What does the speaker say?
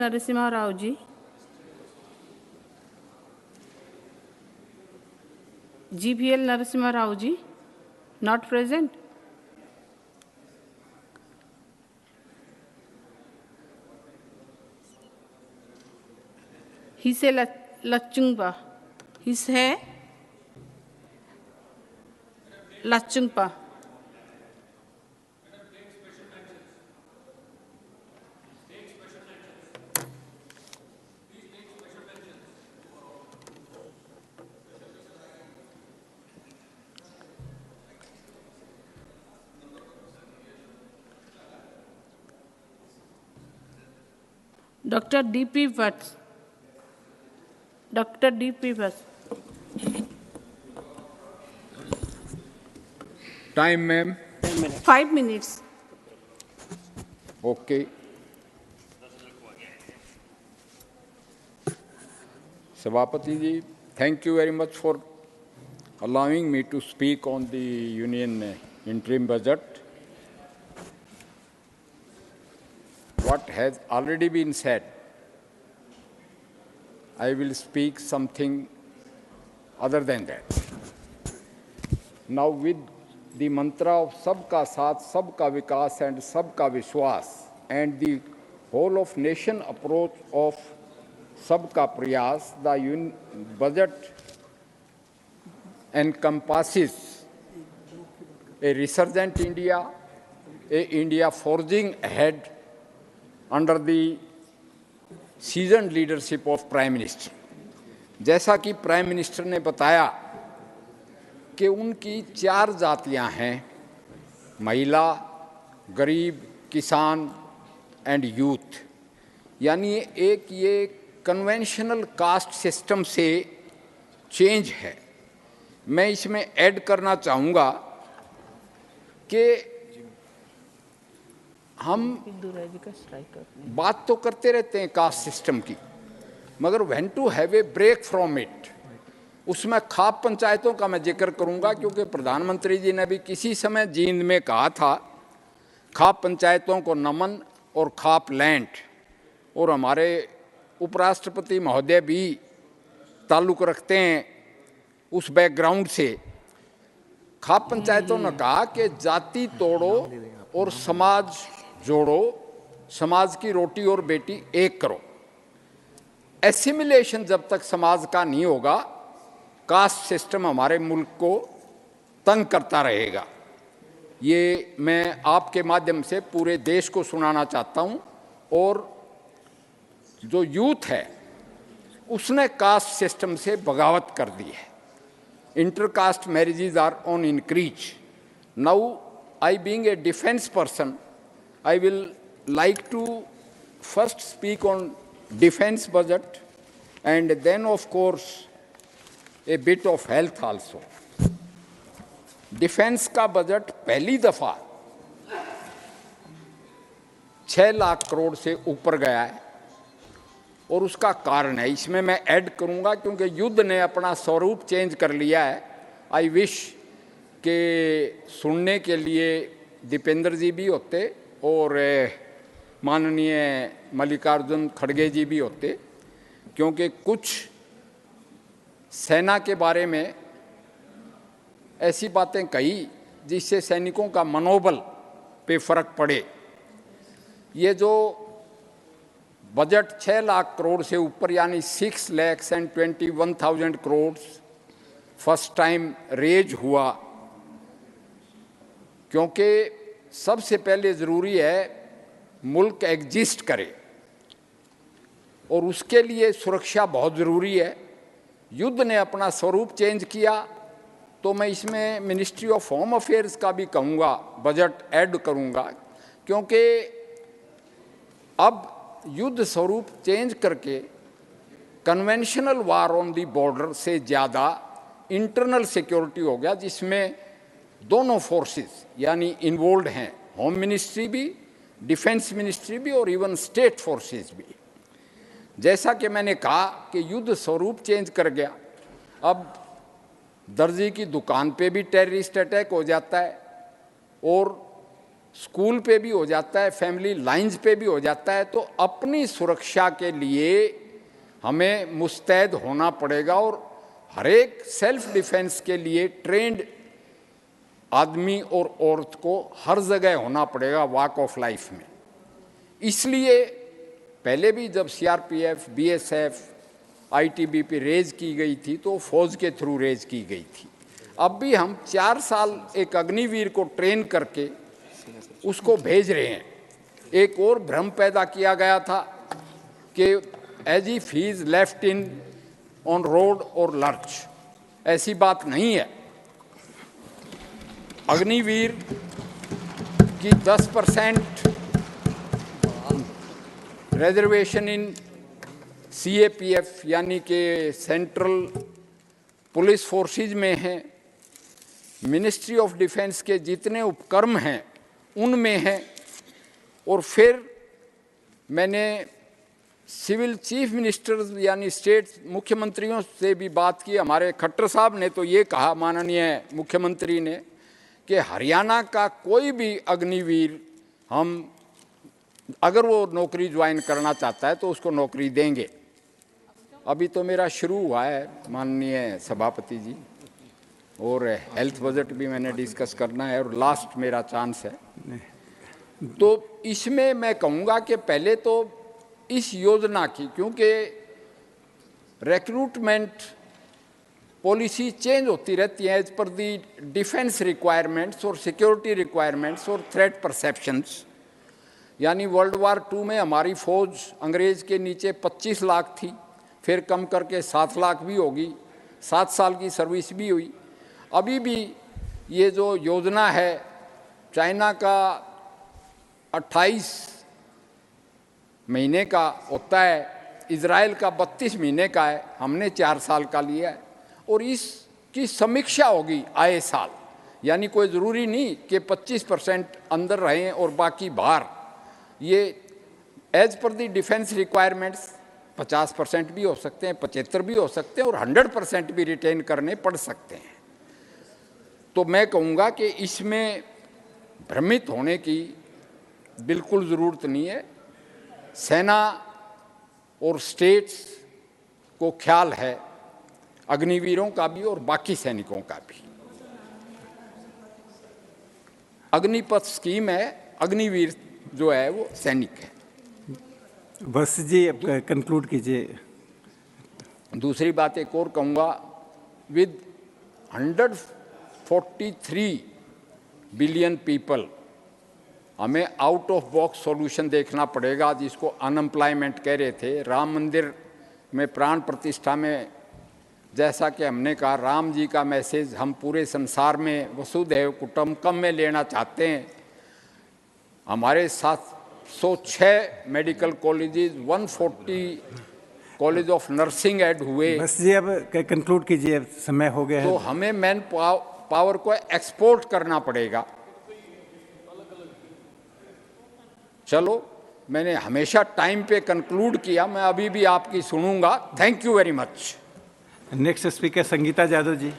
Narasimha Rao ji, GVL Narasimha Rao ji, not present. He say Lachungpa. He say Lachungpa. Dr. D.P. Vats. Dr. D.P. Vats. Time, ma'am? 5 minutes. Okay. Sabapati ji, thank you very much for allowing me to speak on the Union interim budget. What has already been said, I will speak something other than that. Now, with the mantra of Sabka Saath, Sabka Vikas and Sabka Vishwas, and the whole of nation approach of Sabka Prayas, the budget encompasses a resurgent India, a India forging ahead under the seasoned leadership of Prime Minister. जैसा कि prime minister ने बताया कि उनकी 4 जातियां हैं, महिला, गरीब, किसान एंड यूथ, यानी एक ये कन्वेंशनल कास्ट सिस्टम से चेंज है। मैं इसमें ऐड करना चाहूँगा कि हम बात तो करते रहते हैं कास्ट सिस्टम की, मगर when to have a break from it, उसमें खाप पंचायतों का मैं जिक्र करूंगा, क्योंकि प्रधानमंत्री जी ने भी किसी समय जींद में कहा था खाप पंचायतों को नमन और खाप लैंड, और हमारे उपराष्ट्रपति महोदय भी ताल्लुक़ रखते हैं उस बैकग्राउंड से। खाप पंचायतों ने कहा कि जाति तोड़ो और समाज जोड़ो, समाज की रोटी और बेटी एक करो। एसिमिलेशन जब तक समाज का नहीं होगा, कास्ट सिस्टम हमारे मुल्क को तंग करता रहेगा। ये मैं आपके माध्यम से पूरे देश को सुनाना चाहता हूँ। और जो यूथ है उसने कास्ट सिस्टम से बगावत कर दी है। Intercaste marriages are on increase now. I being a defence person, I will like to first speak on defense budget and then of course a bit of health also. Defence का budget पहली दफा 6 लाख करोड़ से ऊपर गया है, और उसका कारण है, इसमें मैं ऐड करूंगा क्योंकि युद्ध ने अपना स्वरूप चेंज कर लिया है। आई विश के सुनने के लिए दीपेंद्र जी भी होते और माननीय मल्लिकार्जुन खड़गे जी भी होते, क्योंकि कुछ सेना के बारे में ऐसी बातें कही जिससे सैनिकों का मनोबल पे फर्क पड़े। ये जो बजट 6 लाख करोड़ से ऊपर यानी 6,21,000 करोड़ फर्स्ट टाइम रेज हुआ, क्योंकि सबसे पहले ज़रूरी है मुल्क एग्जिस्ट करे और उसके लिए सुरक्षा बहुत ज़रूरी है। युद्ध ने अपना स्वरूप चेंज किया, तो मैं इसमें मिनिस्ट्री ऑफ होम अफेयर्स का भी कहूँगा, बजट ऐड करूँगा, क्योंकि अब युद्ध स्वरूप चेंज करके conventional war on the border से ज़्यादा इंटरनल सिक्योरिटी हो गया, जिसमें दोनों फोर्सेस यानी इन्वॉल्व हैं, होम मिनिस्ट्री भी, डिफेंस मिनिस्ट्री भी और इवन स्टेट फोर्सेस भी। जैसा कि मैंने कहा कि युद्ध स्वरूप चेंज कर गया, अब दर्जी की दुकान पे भी टेररिस्ट अटैक हो जाता है और स्कूल पे भी हो जाता है, फैमिली लाइंस पे भी हो जाता है। तो अपनी सुरक्षा के लिए हमें मुस्तैद होना पड़ेगा और हर एक सेल्फ डिफेंस के लिए ट्रेंड आदमी और औरत को हर जगह होना पड़ेगा वॉक ऑफ लाइफ में। इसलिए पहले भी जब सीआरपीएफ, बीएसएफ, आईटीबीपी रेज की गई थी तो फौज के थ्रू रेज की गई थी। अब भी हम 4 साल एक अग्निवीर को ट्रेन करके उसको भेज रहे हैं। एक और भ्रम पैदा किया गया था कि as if he is left in on road और लर्च, ऐसी बात नहीं है। अग्निवीर की 10% रिजर्वेशन इन सीएपीएफ यानी कि सेंट्रल पुलिस फोर्सेज में है। मिनिस्ट्री ऑफ डिफेंस के जितने उपक्रम हैं उनमें है। और फिर मैंने सिविल चीफ मिनिस्टर्स यानी स्टेट मुख्यमंत्रियों से भी बात की। हमारे खट्टर साहब ने तो ये कहा, माननीय मुख्यमंत्री ने, कि हरियाणा का कोई भी अग्निवीर हम अगर वो नौकरी ज्वाइन करना चाहता है तो उसको नौकरी देंगे। अभी तो मेरा शुरू हुआ है माननीय सभापति जी, और हेल्थ बजट भी मैंने डिस्कस करना है और लास्ट मेरा चांस है। तो इसमें मैं कहूँगा कि पहले तो इस योजना की, क्योंकि रिक्रूटमेंट पॉलिसी चेंज होती रहती है एज पर दी डिफेंस रिक्वायरमेंट्स और सिक्योरिटी रिक्वायरमेंट्स और थ्रेट परसेप्शंस। यानी वर्ल्ड वार 2 में हमारी फ़ौज अंग्रेज़ के नीचे 25 लाख थी, फिर कम करके 7 लाख भी होगी, 7 साल की सर्विस भी हुई। अभी भी ये जो योजना है, चाइना का 28 महीने का होता है, इजराइल का 32 महीने का है, हमने 4 साल का लिया है। और इसकी समीक्षा होगी आए साल, यानी कोई ज़रूरी नहीं कि 25% अंदर रहें और बाकी बाहर। ये एज पर दी डिफेंस रिक्वायरमेंट्स 50% भी हो सकते हैं, 75 भी हो सकते हैं और 100% भी रिटेन करने पड़ सकते हैं। तो मैं कहूँगा कि इसमें भ्रमित होने की बिल्कुल ज़रूरत नहीं है। सेना और स्टेट्स को ख्याल है, अग्निवीरों का भी और बाकी सैनिकों का भी। अग्निपथ स्कीम है, अग्निवीर जो है वो सैनिक है। बस जी अब कंक्लूड कीजिए। दूसरी बात एक और कहूँगा, विद 143 बिलियन पीपल हमें आउट ऑफ बॉक्स सॉल्यूशन देखना पड़ेगा, जिसको अनएम्प्लॉयमेंट कह रहे थे। राम मंदिर में प्राण प्रतिष्ठा में जैसा कि हमने कहा, राम जी का मैसेज हम पूरे संसार में वसुधैव कुटुंबकम में लेना चाहते हैं। हमारे 706 medical colleges, 140 college of nursing add हुए। बस जी अब कंक्लूड कीजिए, समय हो गया है। तो हमें मैन पावर को एक्सपोर्ट करना पड़ेगा। चलो, मैंने हमेशा टाइम पे कंक्लूड किया, मैं अभी भी आपकी सुनूंगा। Thank you very much. Next speaker Sangeeta Jadhav ji.